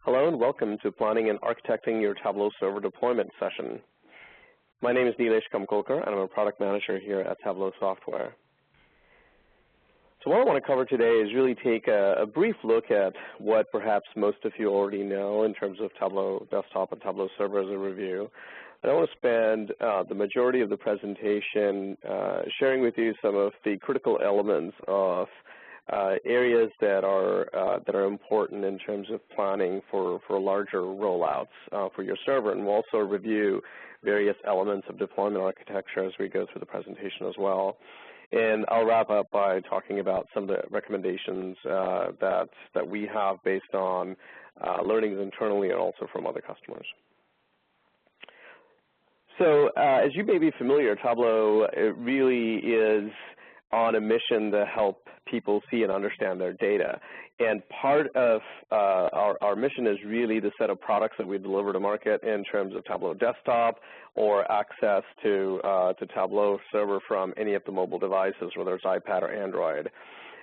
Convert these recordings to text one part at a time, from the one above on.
Hello and welcome to Planning and Architecting Your Tableau Server Deployment session. My name is Neelesh Kamkolkar, and I'm a product manager here at Tableau Software. So what I want to cover today is really take a brief look at what perhaps most of you already know in terms of Tableau Desktop and Tableau Server as a review. And I want to spend the majority of the presentation sharing with you some of the critical elements of areas that are important in terms of planning for larger rollouts for your server, and we'll also review various elements of deployment architecture as we go through the presentation as well. And I'll wrap up by talking about some of the recommendations that we have based on learnings internally and also from other customers. So as you may be familiar, Tableau really is on a mission to help people see and understand their data. And part of our mission is really the set of products that we deliver to market in terms of Tableau Desktop or access to Tableau Server from any of the mobile devices, whether it's iPad or Android.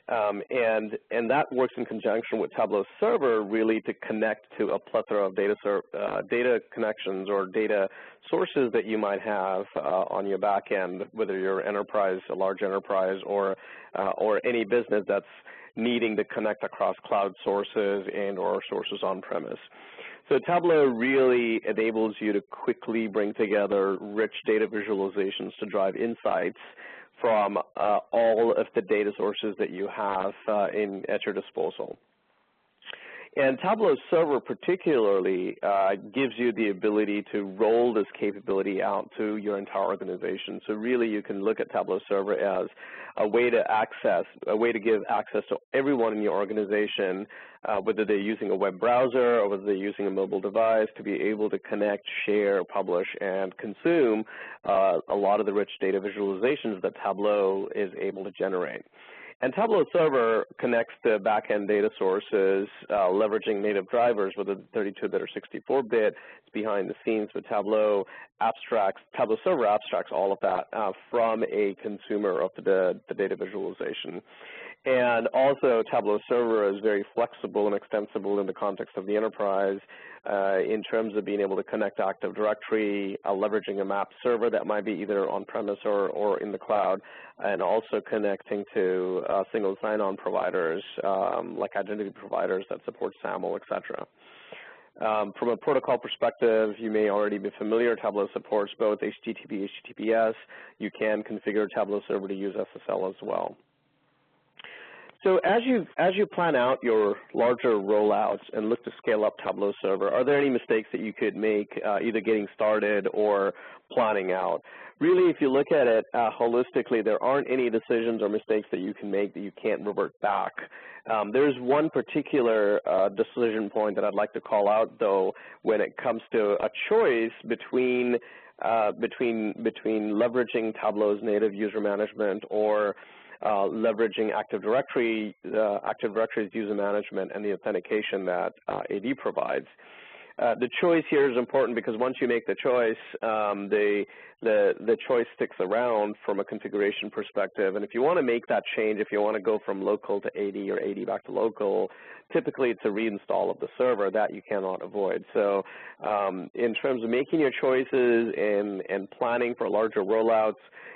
And that works in conjunction with Tableau Server really to connect to a plethora of data connections or data sources that you might have on your back end, whether you're enterprise, a large enterprise, or any business that's needing to connect across cloud sources and or sources on-premise. So Tableau really enables you to quickly bring together rich data visualizations to drive insights from all of the data sources that you have at your disposal. And Tableau Server particularly gives you the ability to roll this capability out to your entire organization. So really you can look at Tableau Server as a way to give access to everyone in your organization, whether they're using a web browser or whether they're using a mobile device, to be able to connect, share, publish, and consume a lot of the rich data visualizations that Tableau is able to generate. And Tableau Server connects the back-end data sources, leveraging native drivers, whether 32-bit or 64-bit. It's behind the scenes with Tableau Server abstracts all of that from a consumer of the data visualization. And also, Tableau Server is very flexible and extensible in the context of the enterprise in terms of being able to connect Active Directory, leveraging a map server that might be either on-premise or in the cloud, and also connecting to single sign-on providers like identity providers that support SAML, et cetera. From a protocol perspective, you may already be familiar. Tableau supports both HTTP, HTTPS. You can configure Tableau Server to use SSL as well. So as you plan out your larger rollouts and look to scale up Tableau Server, are there any mistakes that you could make either getting started or planning out? Really, if you look at it holistically, there aren't any decisions or mistakes that you can make that you can't revert back. There's one particular decision point that I'd like to call out, though, when it comes to a choice between leveraging Tableau's native user management or leveraging Active Directory's user management and the authentication that AD provides. The choice here is important because once you make the choice, the choice sticks around from a configuration perspective. And if you want to make that change, if you want to go from local to AD or AD back to local, typically it's a reinstall of the server that you cannot avoid. So in terms of making your choices and planning for larger rollouts,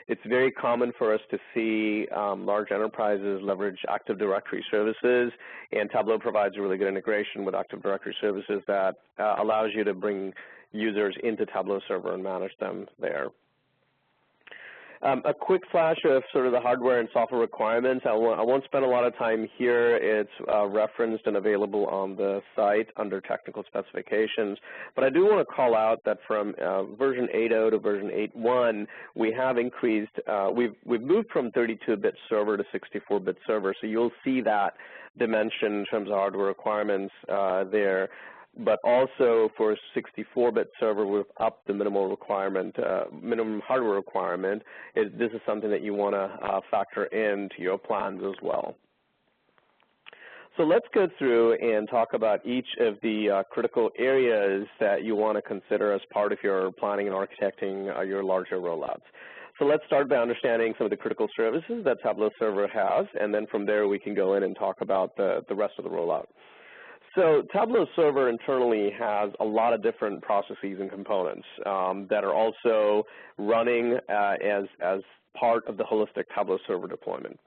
it's very common for us to see large enterprises leverage Active Directory services, and Tableau provides a really good integration with Active Directory services that allows you to bring users into Tableau Server and manage them there. A quick flash of sort of the hardware and software requirements. I won't spend a lot of time here. It's referenced and available on the site under technical specifications. But I do want to call out that from version 8.0 to version 8.1, we have increased. We've moved from 32-bit server to 64-bit server. So you'll see that dimension in terms of hardware requirements there. But also for 64-bit server, we've upped the minimum hardware requirement. This is something that you want to factor into your plans as well. So let's go through and talk about each of the critical areas that you want to consider as part of your planning and architecting your larger rollouts. So let's start by understanding some of the critical services that Tableau Server has, and then from there we can go in and talk about the rest of the rollout. So Tableau Server internally has a lot of different processes and components that are also running as part of the holistic Tableau Server deployment.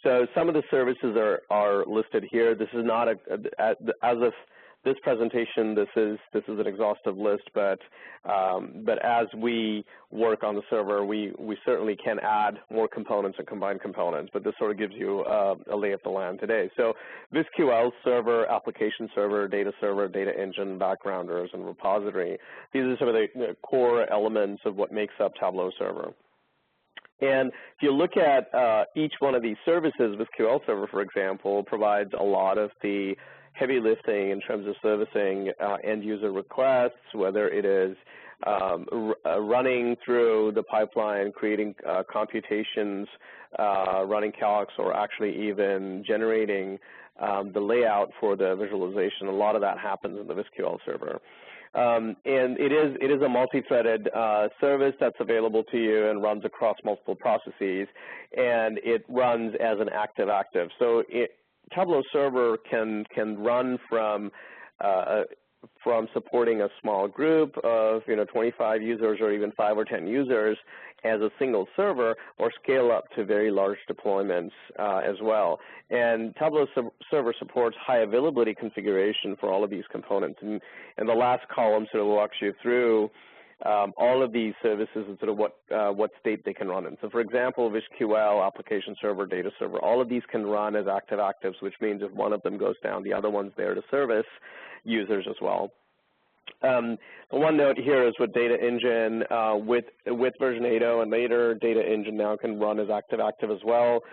So some of the services are listed here. This is not as of this presentation, this is an exhaustive list, but as we work on the server, we certainly can add more components and combine components, but this sort of gives you a lay of the land today. So VisQL server, application server, data engine, backgrounders, and repository. These are some of the core elements of what makes up Tableau Server. And if you look at each one of these services, VisQL Server, for example, provides a lot of the heavy lifting in terms of servicing end-user requests, whether it is running through the pipeline, creating computations, running calcs, or actually even generating the layout for the visualization. A lot of that happens in the VisQL Server. And it is a multi-threaded service that's available to you and runs across multiple processes, and it runs as an active-active. So Tableau Server can run from supporting a small group of 25 users or even 5 or 10 users as a single server, or scale up to very large deployments as well. And Tableau Server supports high availability configuration for all of these components. And the last column sort of walks you through all of these services and sort of what state they can run in. So, for example, VisQL, application server, data server, all of these can run as active-actives, which means if one of them goes down, the other one's there to service users as well. One note here is with Data Engine, with version 8.0 and later, Data Engine now can run as active-active as well.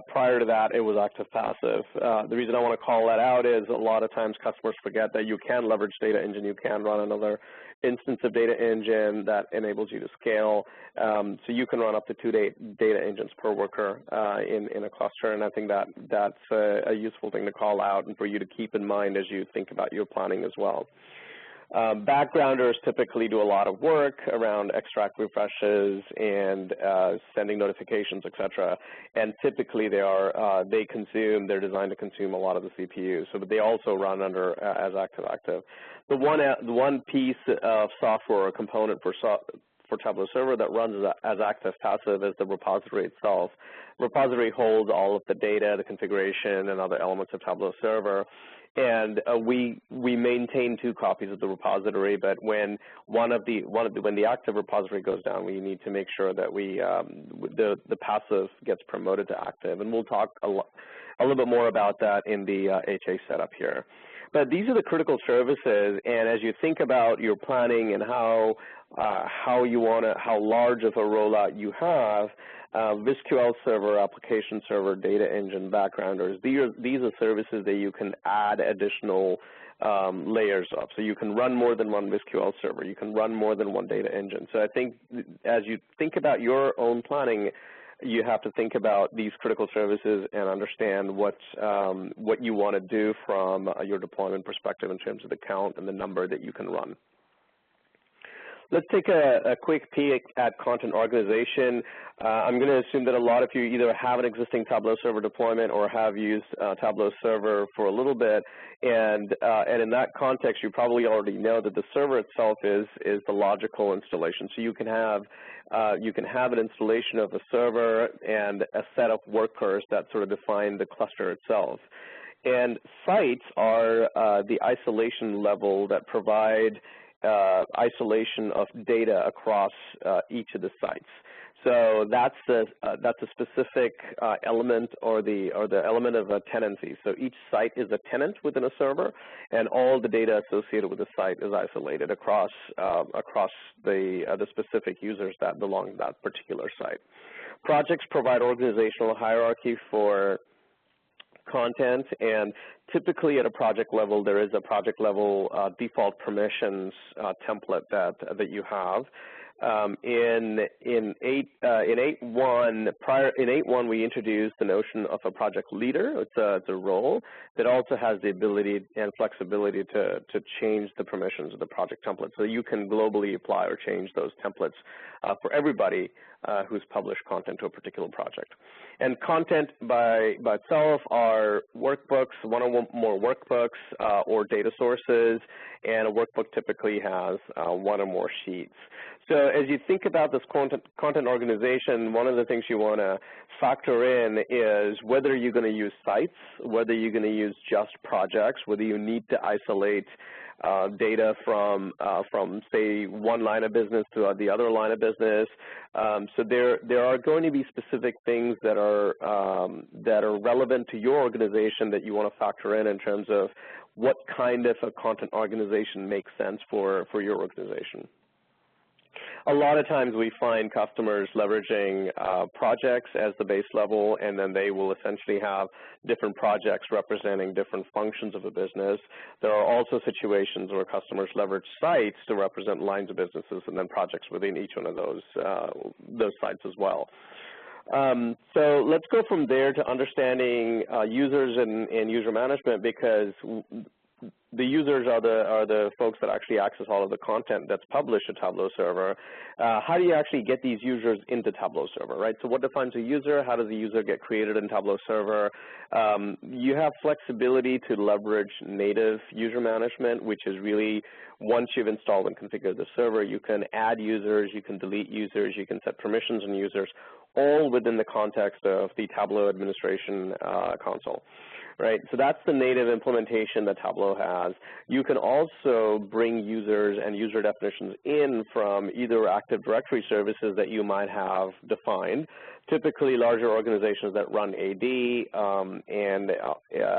Prior to that, it was active-passive. The reason I want to call that out is a lot of times customers forget that you can leverage Data Engine. You can run another instance of Data Engine that enables you to scale. So you can run up to 2 data engines per worker in a cluster, and I think that's a useful thing to call out and for you to keep in mind as you think about your planning as well. Backgrounders typically do a lot of work around extract refreshes and sending notifications, etc. And typically they're designed to consume a lot of the CPU. So, but they also run under as active-active. The one piece of software or component for Tableau Server that runs as active-passive is the repository itself. Repository holds all of the data, the configuration, and other elements of Tableau Server. And we maintain 2 copies of the repository, but when when the active repository goes down, we need to make sure that the passive gets promoted to active, and we'll talk a little bit more about that in the HA setup here. But these are the critical services, and as you think about your planning and how large of a rollout you have, VisQL Server, Application Server, Data Engine, Backgrounders, these are services that you can add additional layers of. So you can run more than one VisQL Server. You can run more than one Data Engine. So I think as you think about your own planning, you have to think about these critical services and understand what you want to do from your deployment perspective in terms of the count and the number that you can run. Let's take a quick peek at content organization. I'm going to assume that a lot of you either have an existing Tableau Server deployment or have used Tableau Server for a little bit, and in that context, you probably already know that the server itself is the logical installation. So you can have an installation of a server and a set of workers that sort of define the cluster itself. And sites are the isolation level that provide isolation of data across each of the sites. So that's a specific element or the element of a tenancy. So each site is a tenant within a server, and all the data associated with the site is isolated across the specific users that belong to that particular site. Projects provide organizational hierarchy for content, and typically at a project level there is a project level default permissions template that you have. In 8.1 we introduced the notion of a project leader. It's a role that also has the ability and flexibility to change the permissions of the project template. So you can globally apply or change those templates for everybody who's published content to a particular project. And content by itself are workbooks, one or more workbooks or data sources, and a workbook typically has one or more sheets. So as you think about this content organization, one of the things you want to factor in is whether you're going to use sites, whether you're going to use just projects, whether you need to isolate data from say one line of business to the other line of business. So there are going to be specific things that are relevant to your organization that you want to factor in terms of what kind of a content organization makes sense for your organization. A lot of times we find customers leveraging projects as the base level, and then they will essentially have different projects representing different functions of a business. There are also situations where customers leverage sites to represent lines of businesses and then projects within each one of those sites as well. So let's go from there to understanding users and user management, because the users are the folks that actually access all of the content that's published to Tableau Server. How do you actually get these users into Tableau Server, right? So what defines a user? How does the user get created in Tableau Server? You have flexibility to leverage native user management, which is really once you've installed and configured the server, you can add users, you can delete users, you can set permissions on users, all within the context of the Tableau administration console. Right, so that's the native implementation that Tableau has. You can also bring users and user definitions in from either Active Directory services that you might have defined. Typically, larger organizations that run AD and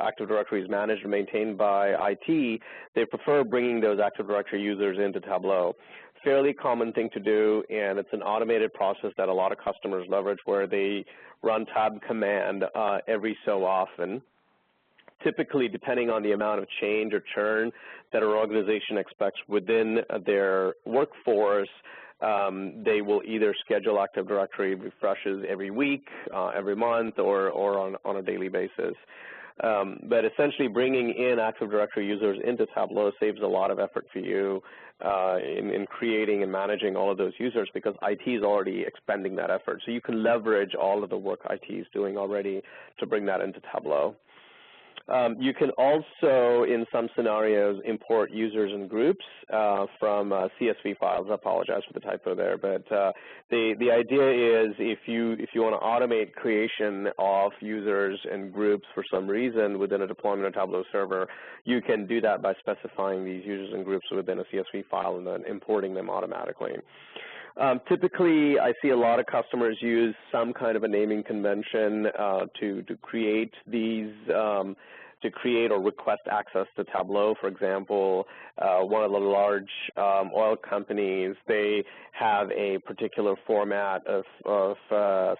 Active Directory is managed and maintained by IT, they prefer bringing those Active Directory users into Tableau. Fairly common thing to do, and it's an automated process that a lot of customers leverage where they run tab command every so often. Typically, depending on the amount of change or churn that an organization expects within their workforce, they will either schedule Active Directory refreshes every week, every month, or on a daily basis. But essentially, bringing in Active Directory users into Tableau saves a lot of effort for you in creating and managing all of those users, because IT is already expending that effort. So you can leverage all of the work IT is doing already to bring that into Tableau. You can also, in some scenarios, import users and groups from CSV files. I apologize for the typo there, but the idea is if you want to automate creation of users and groups for some reason within a deployment of Tableau Server, you can do that by specifying these users and groups within a CSV file and then importing them automatically. Typically, I see a lot of customers use some kind of a naming convention to create these, to create or request access to Tableau. For example, one of the large oil companies, they have a particular format of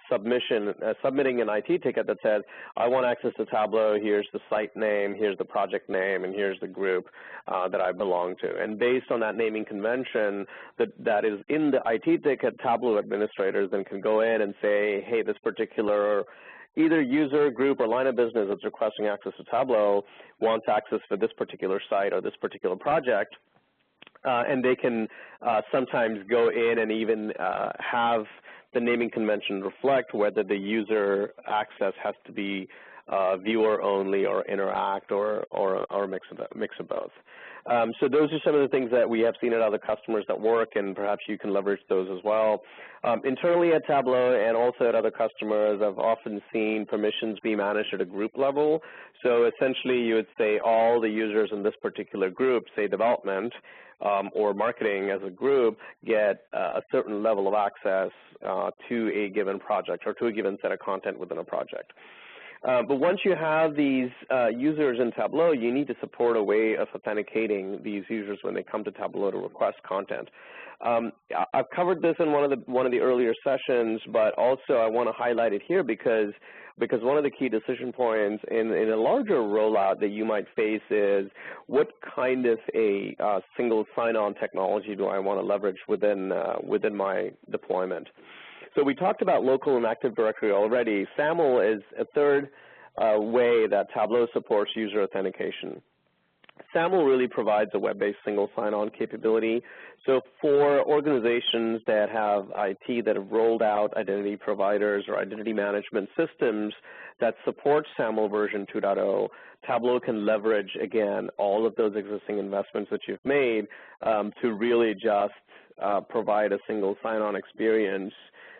submitting an IT ticket that says, I want access to Tableau, here's the site name, here's the project name, and here's the group that I belong to. And based on that naming convention that is in the IT ticket, Tableau administrators then can go in and say, hey, this particular either user, group, or line of business that's requesting access to Tableau wants access for this particular site or this particular project, and they can sometimes go in and even have the naming convention reflect whether the user access has to be viewer only or interact or a mix of both. So those are some of the things that we have seen at other customers that work, and perhaps you can leverage those as well. Internally at Tableau and also at other customers, I've often seen permissions be managed at a group level. So essentially you would say all the users in this particular group, say development or marketing as a group, get a certain level of access to a given project or to a given set of content within a project. But once you have these users in Tableau, you need to support a way of authenticating these users when they come to Tableau to request content. I've covered this in one of the earlier sessions, but also I want to highlight it here because one of the key decision points in a larger rollout that you might face is what kind of a single sign-on technology do I want to leverage within my deployment. So we talked about local and Active Directory already. SAML is a third way that Tableau supports user authentication. SAML really provides a web-based single sign-on capability. So for organizations that have IT that have rolled out identity providers or identity management systems that support SAML version 2.0, Tableau can leverage, again, all of those existing investments that you've made to really just provide a single sign-on experience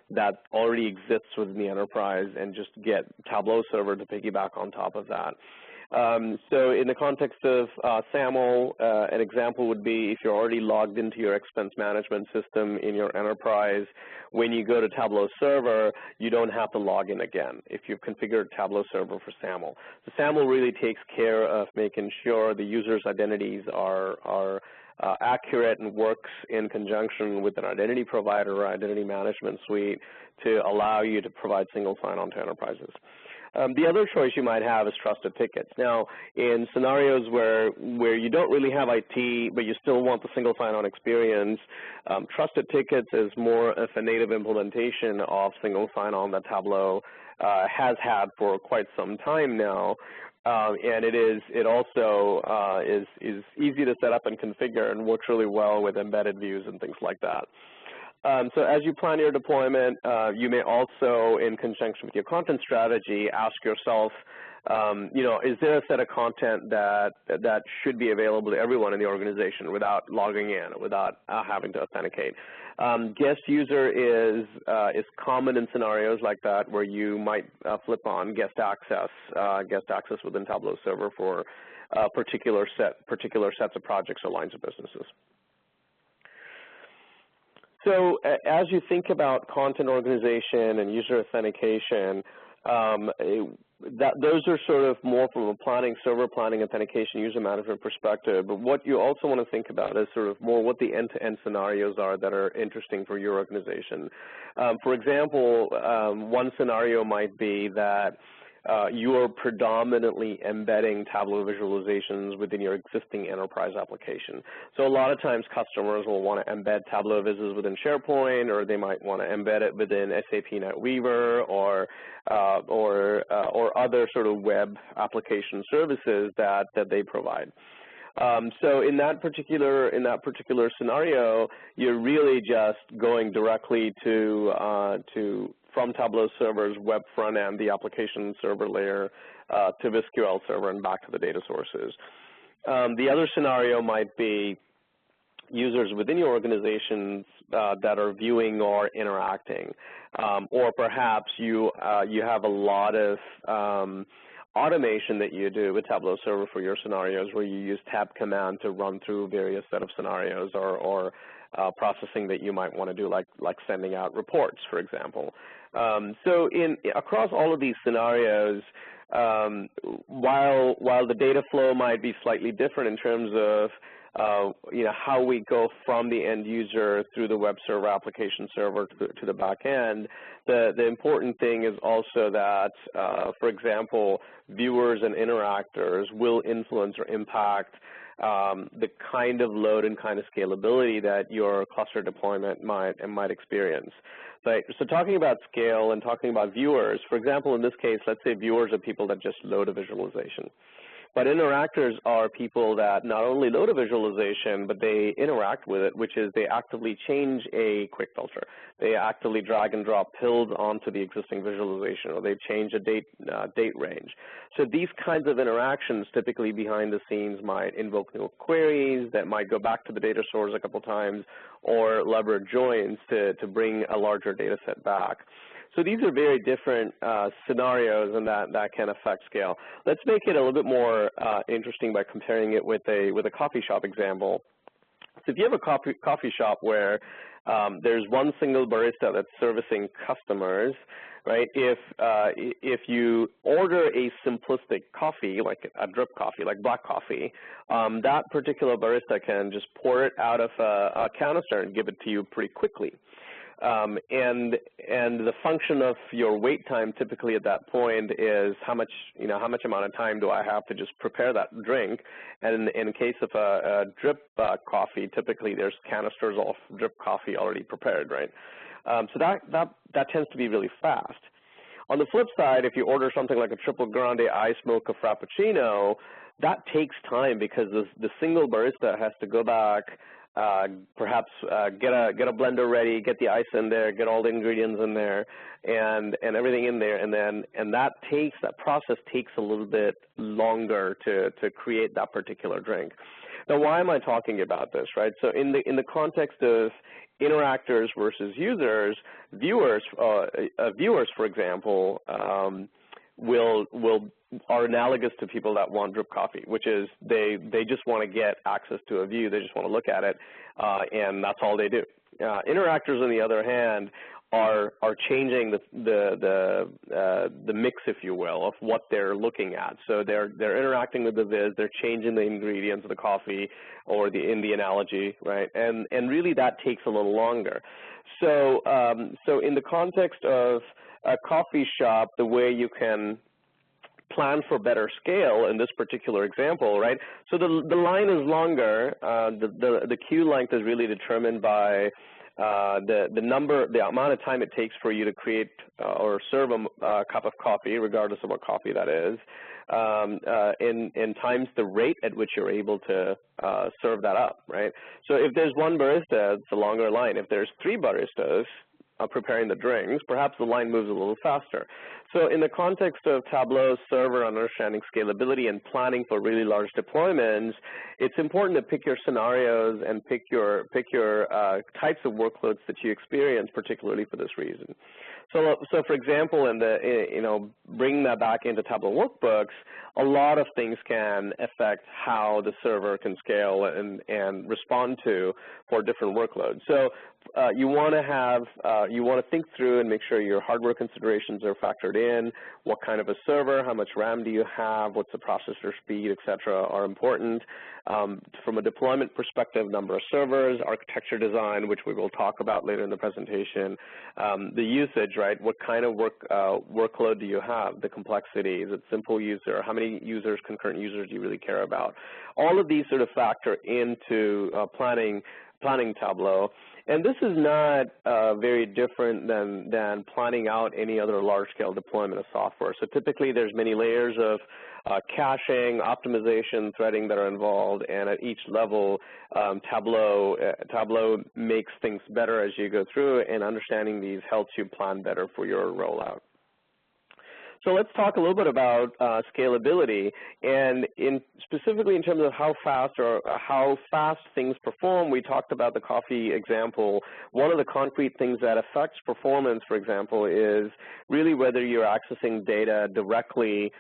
that already exists within the enterprise and just get Tableau Server to piggyback on top of that. So in the context of SAML, an example would be if you're already logged into your expense management system in your enterprise, when you go to Tableau Server, you don't have to log in again if you've configured Tableau Server for SAML. So SAML really takes care of making sure the user's identities are accurate and works in conjunction with an identity provider or identity management suite to allow you to provide single sign-on to enterprises. The other choice you might have is trusted tickets. Now, in scenarios where you don't really have IT, but you still want the single sign-on experience, trusted tickets is more of a native implementation of single sign-on that Tableau has had for quite some time now. And it also is easy to set up and configure and works really well with embedded views and things like that. So as you plan your deployment, you may also, in conjunction with your content strategy, ask yourself, is there a set of content that should be available to everyone in the organization without logging in, without having to authenticate? Guest user is common in scenarios like that where you might flip on guest access within Tableau Server for particular sets of projects or lines of businesses. So as you think about content organization and user authentication, those are sort of more from a server planning, authentication, user management perspective. But what you also want to think about is sort of more what the end-to-end scenarios are that are interesting for your organization. For example, one scenario might be that you are predominantly embedding Tableau visualizations within your existing enterprise application. So a lot of times customers will want to embed Tableau Vises within SharePoint, or they might want to embed it within SAP NetWeaver or other sort of web application services that they provide. So in that particular scenario, you're really just going directly from Tableau Server's web front end, the application server layer, to SQL Server and back to the data sources. The other scenario might be users within your organizations that are viewing or interacting, or perhaps you have a lot of automation that you do with Tableau Server for your scenarios where you use tab command to run through various set of scenarios or processing that you might want to do, like sending out reports, for example. So across all of these scenarios, while the data flow might be slightly different in terms of how we go from the end user through the web server, application server to the back end, the important thing is also that, for example, viewers and interactors will influence or impact the kind of load and kind of scalability that your cluster deployment might experience. So talking about scale and talking about viewers, for example, in this case, let's say viewers are people that just load a visualization. But interactors are people that not only load a visualization, but they interact with it, which is they actively change a quick filter. They actively drag and drop pills onto the existing visualization, or they change a date range. So these kinds of interactions typically behind the scenes might invoke new queries that might go back to the data source a couple times, or leverage joins to bring a larger data set back. So these are very different scenarios, and that can affect scale. Let's make it a little bit more interesting by comparing it with a coffee shop example. So if you have a coffee shop where there's one single barista that's servicing customers, right? If you order a simplistic coffee, like a drip coffee, like black coffee, that particular barista can just pour it out of a canister and give it to you pretty quickly. And the function of your wait time typically at that point is how much amount of time do I have to just prepare that drink? And in case of a drip coffee, typically there's canisters of drip coffee already prepared, right? So that tends to be really fast. On the flip side, if you order something like a triple grande ice mocha frappuccino, that takes time because the single barista has to go back, perhaps get a blender ready, get the ice in there, get all the ingredients in there, and everything in there, and that process takes a little bit longer to create that particular drink. Now, why am I talking about this, right? So in the context of interactors versus users, viewers, for example, are analogous to people that want drip coffee, which is they just want to get access to a view, they just want to look at it, and that's all they do. Interactors, on the other hand, are changing the mix, if you will, of what they're looking at. So they're interacting with the viz, they're changing the ingredients of the coffee, or in the analogy, right? And really that takes a little longer. So in the context of a coffee shop, the way you can plan for better scale in this particular example, right? So the line is longer. The queue length is really determined by the amount of time it takes for you to create or serve a cup of coffee, regardless of what coffee that is, and times the rate at which you're able to serve that up, right? So if there's one barista, it's a longer line. If there's 3 baristas preparing the drinks, perhaps the line moves a little faster. So in the context of Tableau Server, understanding scalability and planning for really large deployments, it's important to pick your scenarios and pick your types of workloads that you experience, particularly for this reason. So for example, bringing that back into Tableau Workbooks, a lot of things can affect how the server can scale and respond to for different workloads. So you want to think through and make sure your hardware considerations are factored in. What kind of a server, how much RAM do you have, what's the processor speed, et cetera, are important. From a deployment perspective, number of servers, architecture design, which we will talk about later in the presentation, the usage, right? What kind of workload do you have? The complexity, is it simple user? How many users, concurrent users do you really care about? All of these sort of factor into planning Tableau. And this is not very different than planning out any other large-scale deployment of software. So typically there's many layers of caching, optimization, threading that are involved, and at each level, Tableau makes things better as you go through, and understanding these helps you plan better for your rollout. So let's talk a little bit about scalability, and specifically in terms of how fast things perform. We talked about the coffee example. One of the concrete things that affects performance, for example, is really whether you're accessing data directly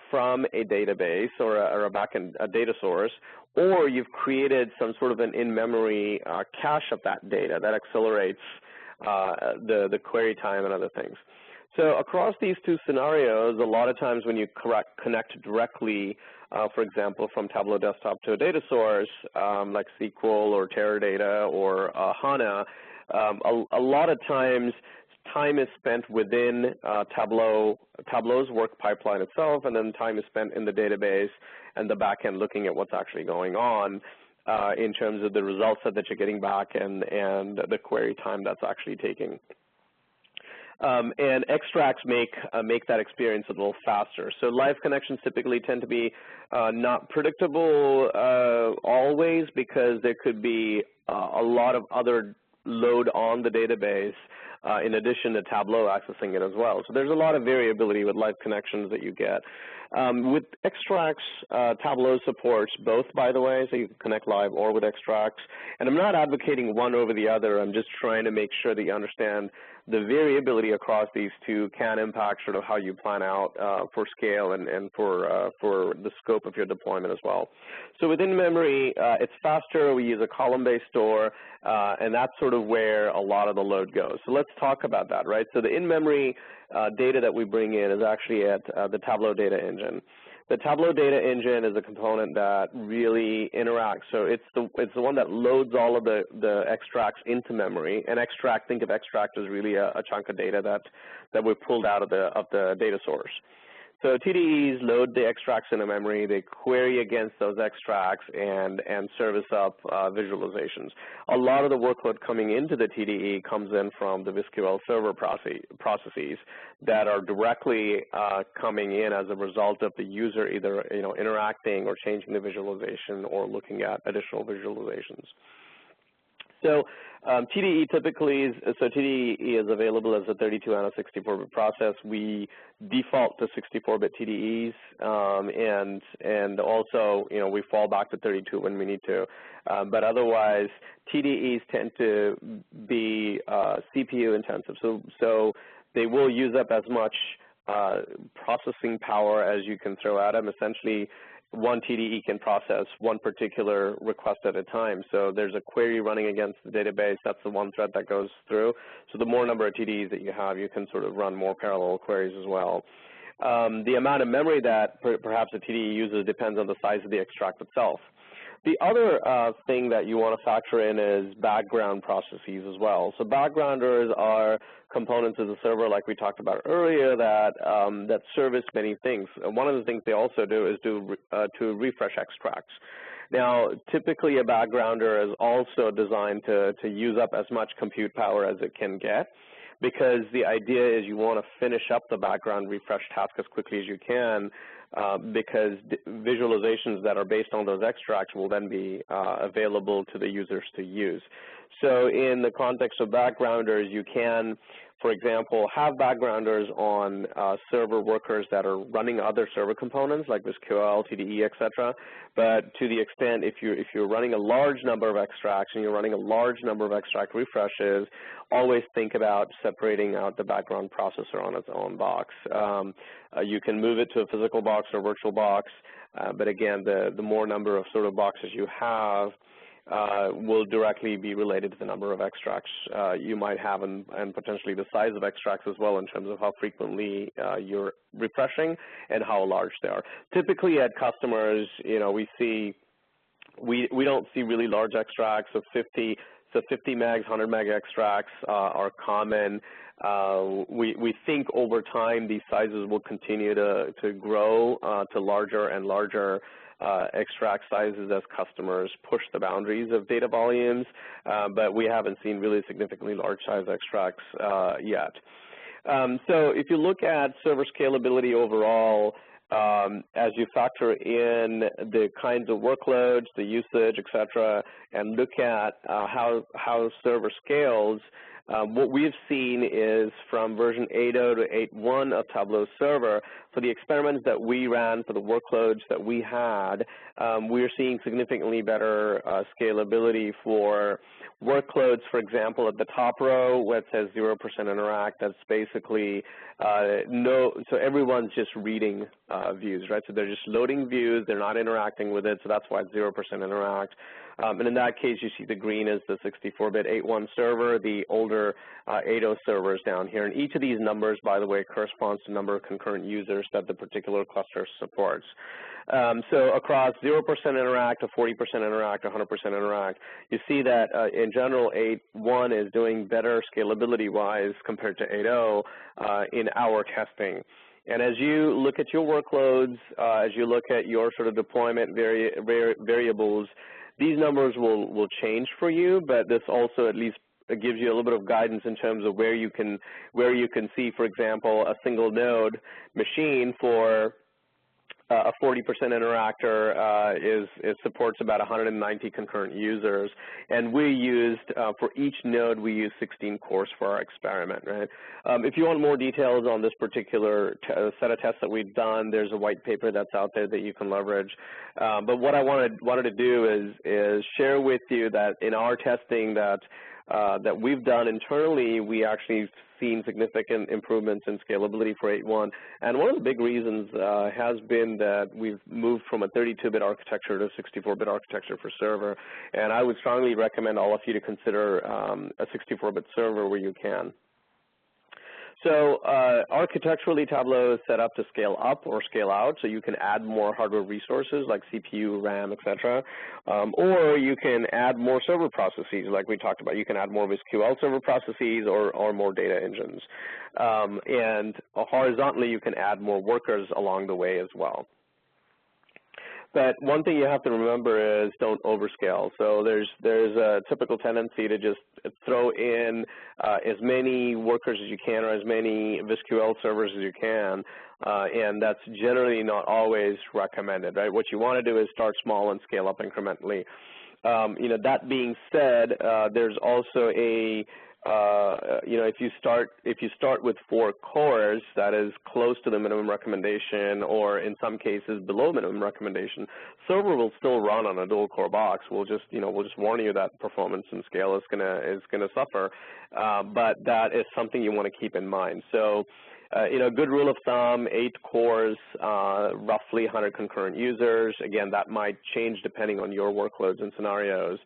from a database or a backend data source, or you've created some sort of an in-memory cache of that data that accelerates the query time and other things. So across these two scenarios, a lot of times when you connect directly, for example, from Tableau Desktop to a data source like SQL or Teradata or HANA, a lot of times time is spent within Tableau's work pipeline itself, and then time is spent in the database and the back end looking at what's actually going on in terms of the results that you're getting back and the query time that's actually taking. And extracts make that experience a little faster. So live connections typically tend to be not predictable always, because there could be a lot of other load on the database in addition to Tableau accessing it as well. So there's a lot of variability with live connections that you get. With extracts, Tableau supports both, by the way, so you can connect live or with extracts. And I'm not advocating one over the other. I'm just trying to make sure that you understand the variability across these two can impact sort of how you plan out for scale and for the scope of your deployment as well. So within memory, it's faster. We use a column-based store, and that's sort of where a lot of the load goes. So let's talk about that, right? So the in-memory data that we bring in is actually at the Tableau data engine. The Tableau data engine is a component that really interacts. So it's the one that loads all of the extracts into memory. And think of extract as really a chunk of data that we pulled out of the data source. So TDEs load the extracts into memory, they query against those extracts and service up visualizations. A lot of the workload coming into the TDE comes in from the SQL Server processes that are directly coming in as a result of the user either interacting or changing the visualization or looking at additional visualizations. So TDE typically TDE is available as a 32 and a 64-bit process. We default to 64-bit TDEs, and also we fall back to 32 when we need to. But otherwise, TDEs tend to be CPU intensive, so they will use up as much processing power as you can throw at them. Essentially, one TDE can process one particular request at a time. So there's a query running against the database. That's the one thread that goes through. So the more number of TDEs that you have, you can sort of run more parallel queries as well. The amount of memory that perhaps a TDE uses depends on the size of the extract itself. The other thing that you want to factor in is background processes as well. So backgrounders are components of the server, like we talked about earlier, that service many things. One of the things they also do is to refresh extracts. Now, typically a backgrounder is also designed to use up as much compute power as it can get, because the idea is you want to finish up the background refresh task as quickly as you can, because visualizations that are based on those extracts will then be available to the users to use. So in the context of backgrounders, you can, for example, have backgrounders on server workers that are running other server components like SQL, TDE, etc. But to the extent if you're running a large number of extracts and you're running a large number of extract refreshes, always think about separating out the background processor on its own box. You can move it to a physical box or virtual box, but again, the more number of sort of boxes you have will directly be related to the number of extracts you might have and potentially the size of extracts as well in terms of how frequently you're refreshing and how large they are. Typically at customers, we don't see really large extracts of 50 megs, 100 meg extracts are common. We think over time these sizes will continue to grow to larger and larger extract sizes as customers push the boundaries of data volumes, but we haven't seen really significantly large size extracts yet. So if you look at server scalability overall, as you factor in the kinds of workloads, the usage, et cetera, and look at how server scales, what we've seen is from version 8.0 to 8.1 of Tableau Server, for the experiments that we ran, for the workloads that we had, we're seeing significantly better scalability for workloads. For example, at the top row where it says 0% interact, that's basically so everyone's just reading views, right? So they're just loading views, they're not interacting with it, so that's why it's 0% interact. And in that case, you see the green is the 64-bit 8.1 server, the older 8.0 servers down here. And each of these numbers, by the way, corresponds to number of concurrent users that the particular cluster supports. So across 0% interact to 40% interact to 100% interact, you see that in general 8.1 is doing better scalability-wise compared to 8.0 in our testing. And as you look at your workloads, as you look at your sort of deployment variables, these numbers will change for you, but this also at least gives you a little bit of guidance in terms of where you can see, for example, a single node machine for a 40% interactor supports about 190 concurrent users, and we used for each node we used 16 cores for our experiment. Right? If you want more details on this particular set of tests that we've done, there's a white paper that's out there that you can leverage. But what I wanted to do is share with you that in our testing that we've done internally, we actually seen significant improvements in scalability for 8.1. And one of the big reasons has been that we've moved from a 32-bit architecture to a 64-bit architecture for server. And I would strongly recommend all of you to consider a 64-bit server where you can. So architecturally, Tableau is set up to scale up or scale out, so you can add more hardware resources like CPU, RAM, etc. Or you can add more server processes, like we talked about. You can add more SQL server processes or more data engines. And horizontally, you can add more workers along the way as well. But one thing you have to remember is don't overscale. So there's a typical tendency to just throw in as many workers as you can or as many SQL servers as you can, and that's generally not always recommended, right? What you want to do is start small and scale up incrementally. That being said, there's also a if you start with 4 cores, that is close to the minimum recommendation, or in some cases below minimum recommendation, server will still run on a dual core box. We'll just warn you that performance and scale is gonna suffer, but that is something you want to keep in mind. So, good rule of thumb: 8 cores, roughly 100 concurrent users. Again, that might change depending on your workloads and scenarios.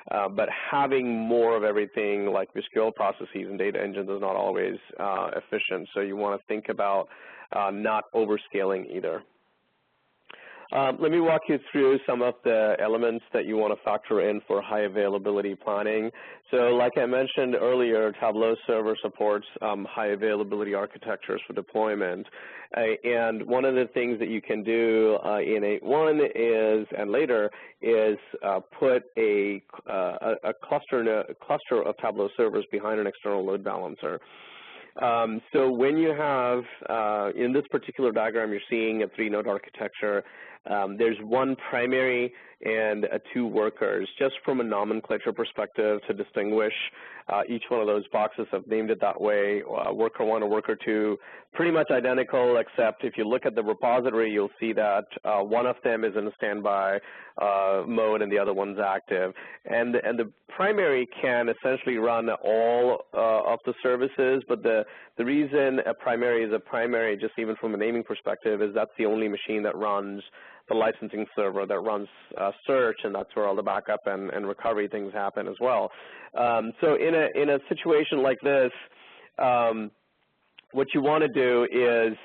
But having more of everything like SQL processes and data engines is not always efficient, so you want to think about not overscaling either. Let me walk you through some of the elements that you want to factor in for high availability planning. So like I mentioned earlier, Tableau Server supports high availability architectures for deployment. And one of the things that you can do in 8.1 is, and later, is put a cluster of Tableau servers behind an external load balancer. So when you have, in this particular diagram, you're seeing a 3-node architecture. There's 1 primary and 2 workers. Just from a nomenclature perspective, to distinguish each one of those boxes, I've named it that way. Worker 1 or worker 2, pretty much identical, except if you look at the repository, you'll see that one of them is in a standby mode and the other one's active. And the primary can essentially run all of the services, but the reason a primary is a primary, just even from a naming perspective, is that's the only machine that runs the licensing server, that runs search, and that's where all the backup and recovery things happen as well. So in a situation like this, what you want to do is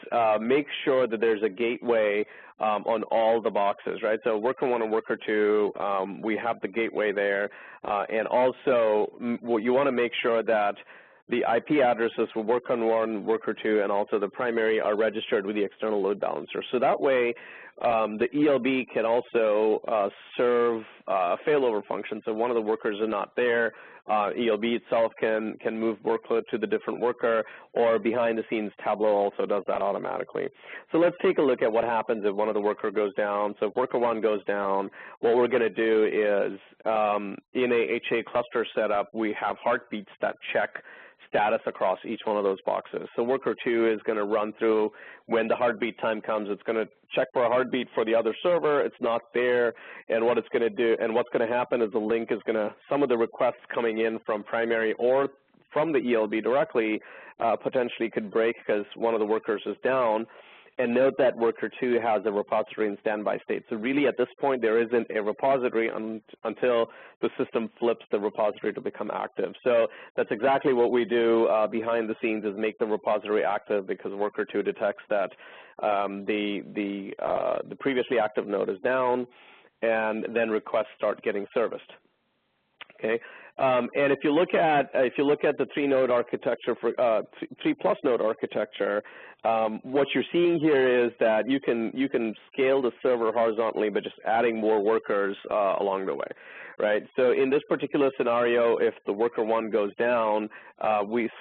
make sure that there's a gateway on all the boxes, right? So worker 1 and worker 2, we have the gateway there, and also you want to make sure that the IP addresses for worker 1, worker 2, and also the primary are registered with the external load balancer. So that way, the ELB can also serve a failover function. So one of the workers is not there, ELB itself can move workload to the different worker, or behind the scenes, Tableau also does that automatically. So let's take a look at what happens if one of the worker goes down. So if worker 1 goes down, what we're going to do is, in a HA cluster setup, we have heartbeats that check status across each one of those boxes. So worker 2 is going to run through. When the heartbeat time comes, it's going to check for a heartbeat for the other server. It's not there, and what it's going to do, and what's going to happen is the link is going to, some of the requests coming in from primary or from the ELB directly potentially could break because one of the workers is down. And note that worker 2 has a repository in standby state. So really at this point, there isn't a repository until the system flips the repository to become active. So that's exactly what we do behind the scenes, is make the repository active, because worker 2 detects that the previously active node is down, and then requests start getting serviced. Okay. And if you look at the 3-node architecture, for 3+ node architecture, what you're seeing here is that you can scale the server horizontally, but just adding more workers along the way, right? So in this particular scenario, if the worker 1 goes down,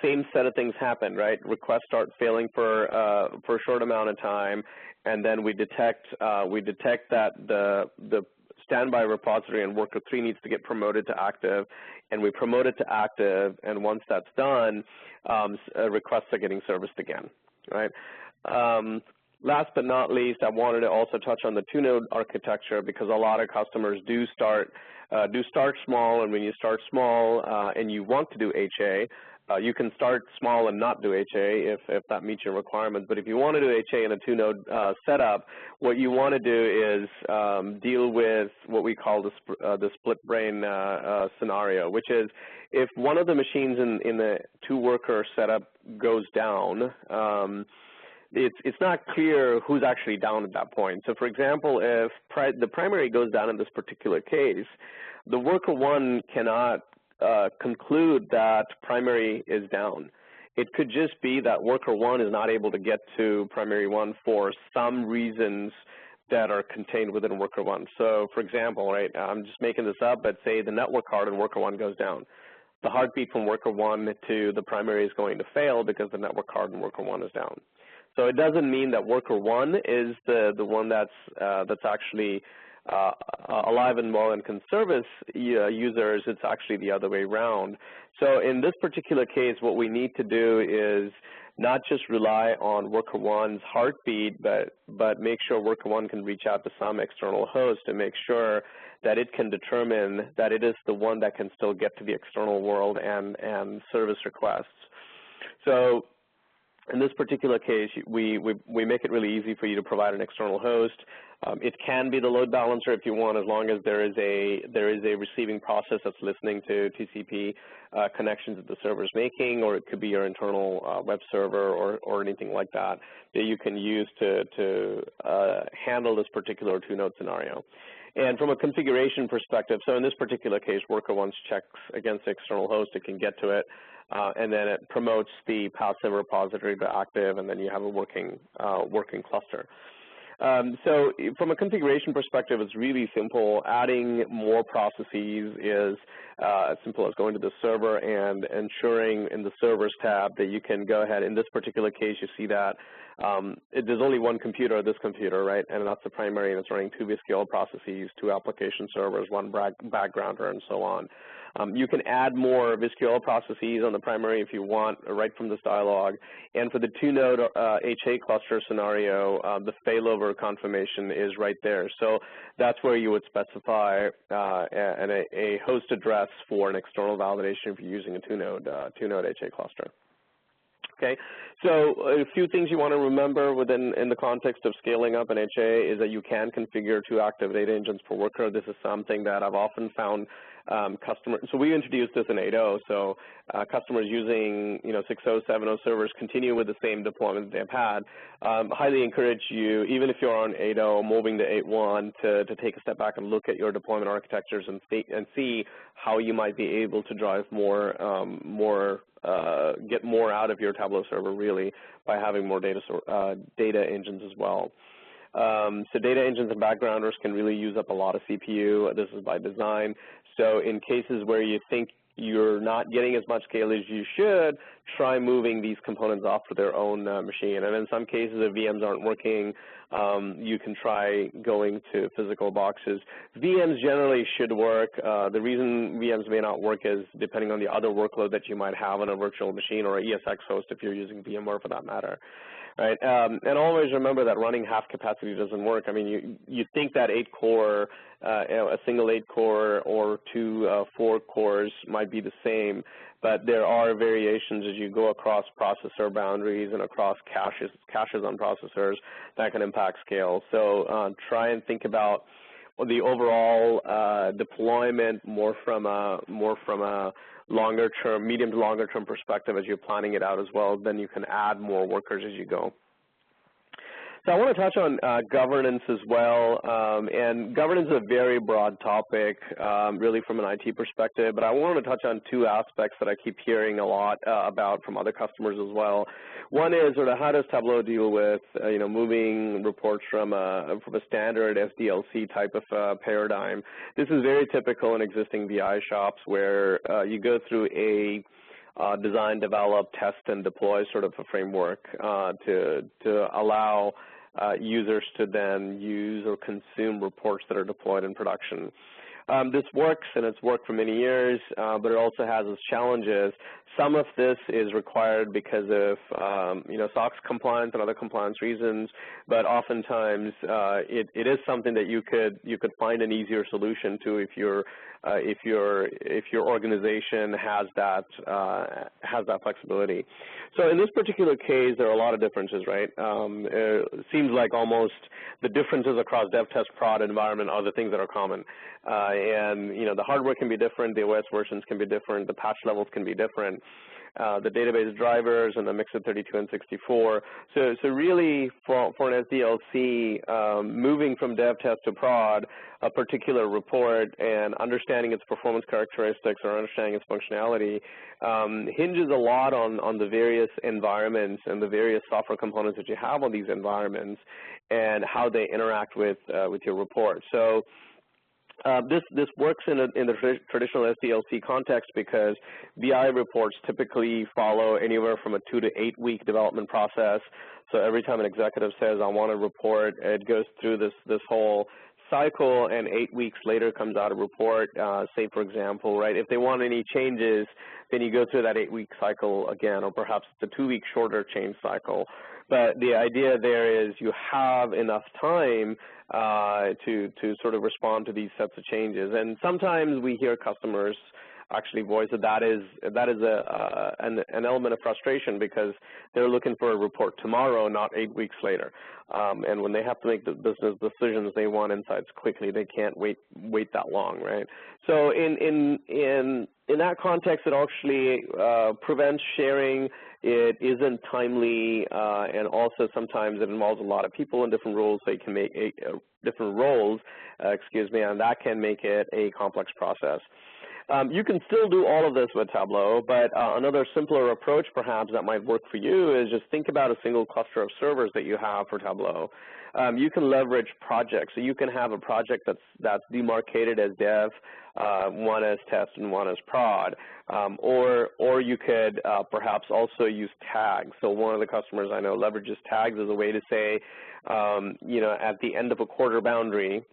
same set of things happen, right? Requests start failing for a short amount of time, and then we detect that the standby repository and worker 3 needs to get promoted to active, and we promote it to active, and once that's done, requests are getting serviced again, right? last but not least, I wanted to also touch on the two-node architecture, because a lot of customers do start small, and when you start small and you want to do HA, you can start small and not do HA if that meets your requirements. But if you want to do HA in a two-node setup, what you want to do is deal with what we call the split brain scenario, which is if one of the machines in the two-worker setup goes down, it's not clear who's actually down at that point. So, for example, if the primary goes down in this particular case, the worker one cannot conclude that primary is down. It could just be that worker one is not able to get to primary one for some reasons that are contained within worker one. So, for example, right, I'm just making this up, but say the network card in worker one goes down. The heartbeat from worker one to the primary is going to fail because the network card in worker one is down. So it doesn't mean that worker one is the one that's actually alive and well and can service users. It's actually the other way around. So in this particular case, what we need to do is not just rely on worker one's heartbeat, but make sure worker one can reach out to some external host and make sure that it can determine that it is the one that can still get to the external world and service requests. So in this particular case, we make it really easy for you to provide an external host. It can be the load balancer if you want, as long as there is a receiving process that's listening to TCP connections that the server is making, or it could be your internal web server or anything like that that you can use to handle this particular two-node scenario. And from a configuration perspective, so in this particular case, worker once checks against the external host, it can get to it, and then it promotes the passive repository to active, and then you have a working cluster. So from a configuration perspective, it's really simple. Adding more processes is as simple as going to the server and ensuring in the servers tab that you can go ahead. In this particular case, you see that there's only one computer, this computer, right? And that's the primary, and it's running 2 VSQL processes, 2 application servers, 1 backgrounder, and so on. You can add more VSQL processes on the primary if you want, right from this dialog. And for the two-node HA cluster scenario, the failover confirmation is right there. So that's where you would specify a host address for an external validation if you're using a two-node HA cluster. Okay, so a few things you want to remember in the context of scaling up an HA is that you can configure 2 active data engines per worker. This is something that I've often found customers. So we introduced this in 8.0. So customers using 6.0, 7.0 servers continue with the same deployment they've had. Highly encourage you, even if you're on 8.0, moving to 8.1, to take a step back and look at your deployment architectures and see how you might be able to drive get more out of your Tableau server really by having more data engines as well. So data engines and backgrounders can really use up a lot of CPU. This is by design. So in cases where you think you're not getting as much scale as you should, try moving these components off to their own machine. And in some cases, if VMs aren't working, you can try going to physical boxes. VMs generally should work. The reason VMs may not work is depending on the other workload that you might have on a virtual machine or an ESX host if you're using VMware for that matter. Right, and always remember that running half capacity doesn't work. I mean, you think that 8-core, a single 8-core or 2 4-cores might be the same, but there are variations as you go across processor boundaries and across caches on processors that can impact scale. So try and think about the overall deployment more from a longer term, medium to longer term perspective as you're planning it out as well. Then you can add more workers as you go. So I want to touch on governance as well, and governance is a very broad topic, really from an IT perspective, but I want to touch on 2 aspects that I keep hearing a lot about from other customers as well. One is sort of how does Tableau deal with moving reports from a standard SDLC type of paradigm. This is very typical in existing BI shops where you go through a design, develop, test, and deploy sort of a framework to allow users to then use or consume reports that are deployed in production. This works, and it's worked for many years, but it also has its challenges. Some of this is required because of SOX compliance and other compliance reasons, but oftentimes it is something that you could find an easier solution to if your organization has that flexibility. So in this particular case, there are a lot of differences, right? It seems like almost the differences across dev, test, prod, environment are the things that are common. And the hardware can be different, the OS versions can be different, the patch levels can be different, the database drivers and the mix of 32 and 64. So really, for an SDLC, moving from dev, test to prod, a particular report and understanding its performance characteristics or understanding its functionality hinges a lot on the various environments and the various software components that you have on these environments and how they interact with your report. So this works in the traditional SDLC context because BI reports typically follow anywhere from a 2 to 8 week development process. So every time an executive says, I want a report, it goes through this whole cycle, and 8 weeks later comes out a report, say, for example, right? If they want any changes, then you go through that 8 week cycle again, or perhaps it's a 2 week shorter change cycle. But the idea there is you have enough time to sort of respond to these sets of changes. And sometimes we hear customers actually voice that is an element of frustration because they're looking for a report tomorrow, not 8 weeks later. And when they have to make the business decisions, they want insights quickly. They can't wait that long, right? So in that context, it actually prevents sharing. It isn't timely, and also sometimes it involves a lot of people in different roles, so you can make different roles, and that can make it a complex process. You can still do all of this with Tableau, but another simpler approach perhaps that might work for you is just think about a single cluster of servers that you have for Tableau. You can leverage projects. So you can have a project that's demarcated as dev, one as test, and one as prod. Or you could perhaps also use tags. So one of the customers I know leverages tags as a way to say, at the end of a quarter boundary,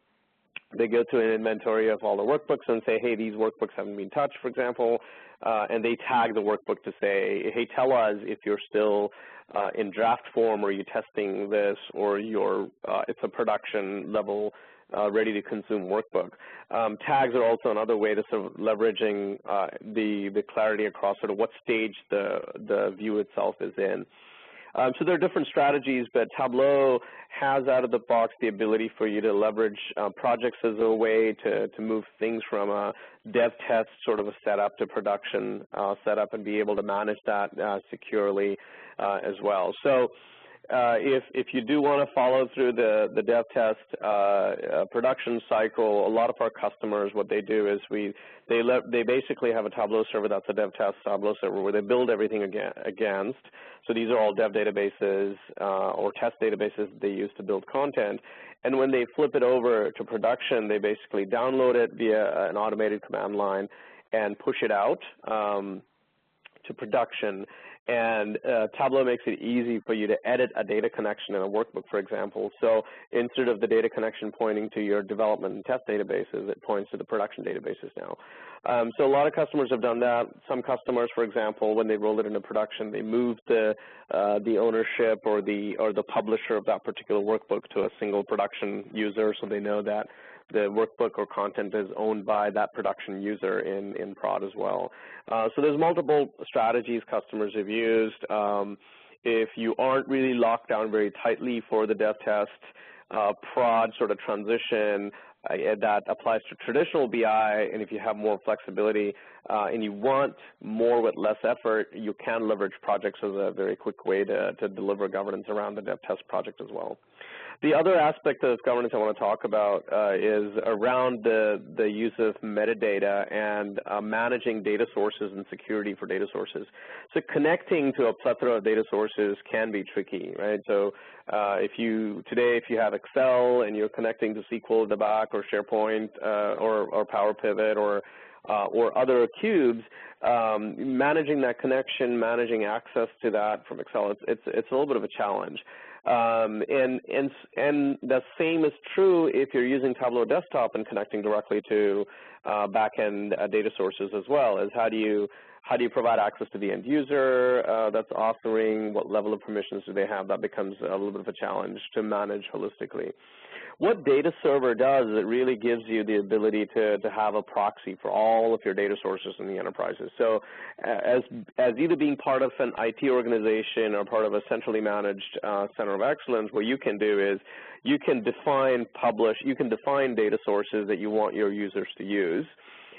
they go to an inventory of all the workbooks and say, hey, these workbooks haven't been touched, for example, and they tag the workbook to say, hey, tell us if you're still in draft form, or you're testing this, or it's a production level ready to consume workbook. Tags are also another way to sort of leveraging the clarity across sort of what stage the view itself is in. So there are different strategies, but Tableau has out of the box the ability for you to leverage projects as a way to move things from a dev test sort of a setup to production setup and be able to manage that securely as well. So if you do want to follow through the dev test production cycle, a lot of our customers, what they do is they basically have a Tableau server that's a dev test Tableau server where they build everything against. So these are all dev databases or test databases they use to build content. And when they flip it over to production, they basically download it via an automated command line and push it out to production. And Tableau makes it easy for you to edit a data connection in a workbook, for example. So instead of the data connection pointing to your development and test databases, it points to the production databases now. So a lot of customers have done that. Some customers, for example, when they roll it into production, they move the ownership or the publisher of that particular workbook to a single production user, so they know that the workbook or content is owned by that production user in prod as well. So there's multiple strategies customers have used. If you aren't really locked down very tightly for the dev test prod sort of transition, that applies to traditional BI, and if you have more flexibility and you want more with less effort, you can leverage projects as a very quick way to deliver governance around the dev test project as well. The other aspect of governance I want to talk about is around the use of metadata and managing data sources and security for data sources. So connecting to a plethora of data sources can be tricky, right? So if you have Excel and you're connecting to SQL in the back, or SharePoint, or Power Pivot, or other cubes, managing that connection, managing access to that from Excel, it's a little bit of a challenge. And the same is true if you're using Tableau Desktop and connecting directly to back-end data sources as well. As how do you provide access to the end user that's authoring? What level of permissions do they have? That becomes a little bit of a challenge to manage holistically. What Data Server does is it really gives you the ability to have a proxy for all of your data sources in the enterprises. So as either being part of an IT organization or part of a centrally managed center of excellence, what you can do is you can define data sources that you want your users to use,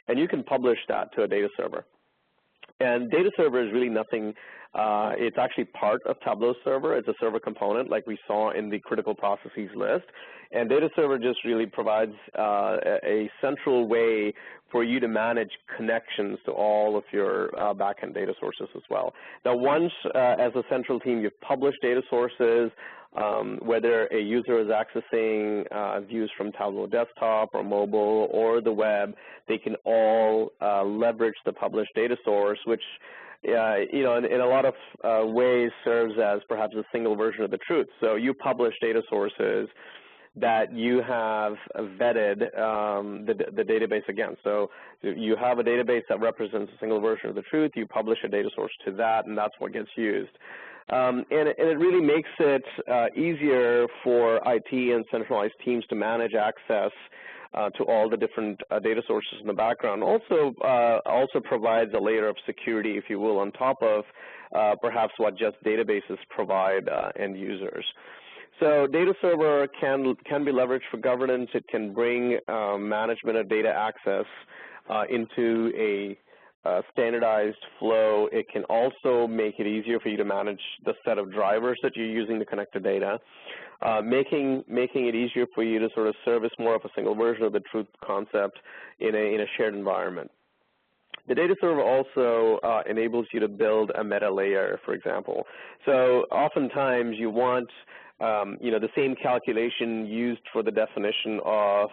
and you can publish that to a data server. And Data Server is really nothing, it's actually part of Tableau Server. It's a server component like we saw in the critical processes list. And Data Server just really provides a central way for you to manage connections to all of your back-end data sources as well. Now, once as a central team you've published data sources, whether a user is accessing views from Tableau Desktop or mobile or the web, they can all leverage the published data source, which in a lot of ways serves as perhaps a single version of the truth. So you publish data sources that you have vetted the database against. So you have a database that represents a single version of the truth, you publish a data source to that, and that's what gets used. And it really makes it easier for IT and centralized teams to manage access to all the different data sources in the background. Also provides a layer of security, if you will, on top of perhaps what just databases provide end users. So Data Server can be leveraged for governance. It can bring management of data access into a standardized flow. It can also make it easier for you to manage the set of drivers that you're using to connect to data, making it easier for you to sort of service more of a single version of the truth concept in a shared environment. The Data Server also enables you to build a meta layer, for example. So oftentimes you want the same calculation used for the definition of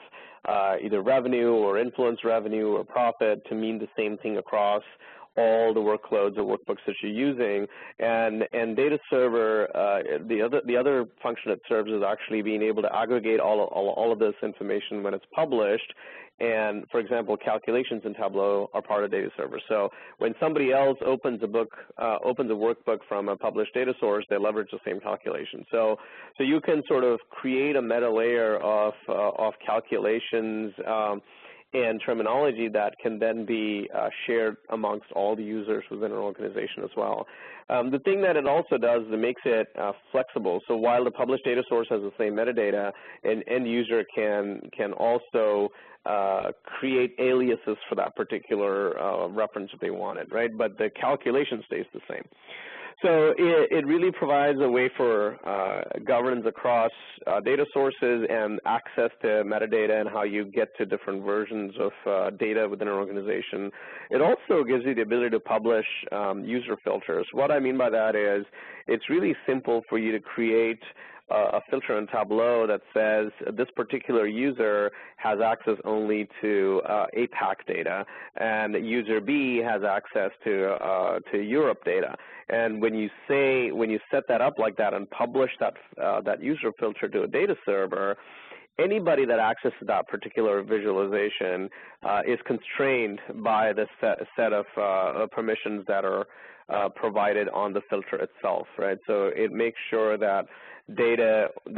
either revenue or influence revenue or profit to mean the same thing across all the workloads or workbooks that you're using. And Data Server, the other function it serves is actually being able to aggregate all of this information when it's published. And, for example, calculations in Tableau are part of Data Server. So when somebody else opens a workbook from a published data source, they leverage the same calculation. So you can sort of create a meta layer of calculations and terminology that can then be shared amongst all the users within an organization as well. The thing that it also does is it makes it flexible. So while the published data source has the same metadata, an end user can also create aliases for that particular reference if they want it, right? But the calculation stays the same. So it really provides a way for governance across data sources and access to metadata and how you get to different versions of data within an organization. It also gives you the ability to publish user filters. What I mean by that is it's really simple for you to create a filter in Tableau that says this particular user has access only to APAC data, and user B has access to Europe data. And when you set that up like that and publish that user filter to a data server, anybody that accesses that particular visualization is constrained by the set of permissions that are provided on the filter itself, right? So it makes sure that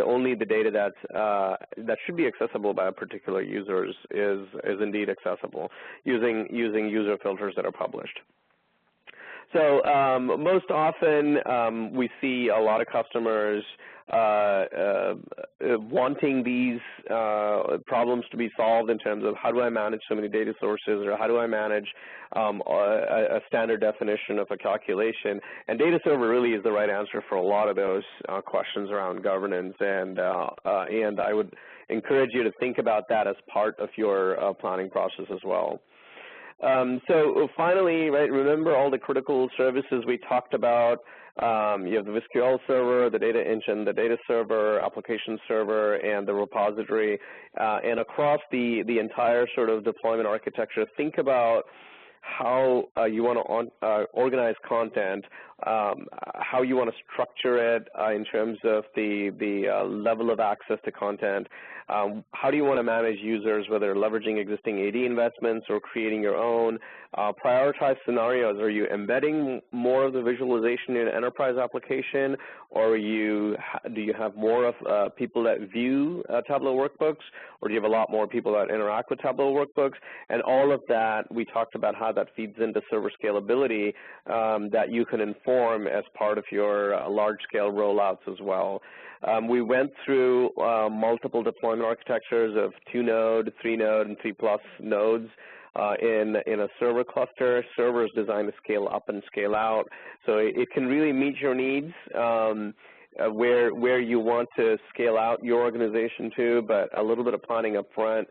only the data that should be accessible by a particular user is indeed accessible using user filters that are published. So most often we see a lot of customers wanting these problems to be solved in terms of how do I manage so many data sources, or how do I manage a standard definition of a calculation. And Data Server really is the right answer for a lot of those questions around governance, and I would encourage you to think about that as part of your planning process as well. So finally, right, remember all the critical services we talked about. You have the SQL server, the data engine, the data server, application server, and the repository. And across the entire sort of deployment architecture, think about how you want to organize content, how you want to structure it in terms of the level of access to content. How do you want to manage users, whether leveraging existing AD investments or creating your own? Prioritize scenarios. Are you embedding more of the visualization in an enterprise application, or do you have more of people that view Tableau workbooks, or do you have a lot more people that interact with Tableau workbooks? And all of that, we talked about how that feeds into server scalability that you can inform as part of your large-scale rollouts as well. We went through multiple deployment architectures of 2-node, 3-node, and 3+ nodes in a server cluster. Server is designed to scale up and scale out, so it can really meet your needs where you want to scale out your organization to, but a little bit of planning up front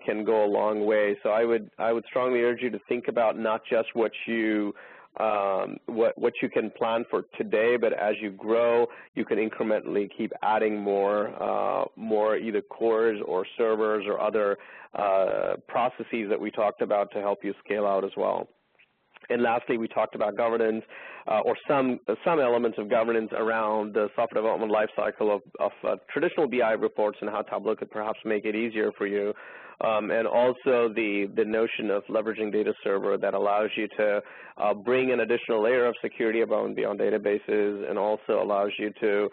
can go a long way. So I would strongly urge you to think about not just what you can plan for today, but as you grow, you can incrementally keep adding more either cores or servers or other processes that we talked about to help you scale out as well. And lastly, we talked about governance or some elements of governance around the software development lifecycle of traditional BI reports and how Tableau could perhaps make it easier for you. And also the notion of leveraging data server that allows you to bring an additional layer of security above and beyond databases, and also allows you to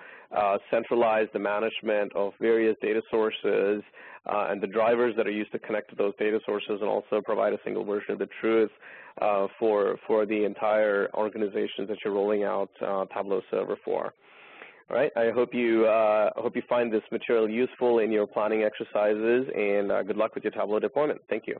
centralize the management of various data sources and the drivers that are used to connect to those data sources, and also provide a single version of the truth for the entire organizations that you're rolling out Tableau Server for. All right, I hope you find this material useful in your planning exercises, and good luck with your Tableau deployment. Thank you.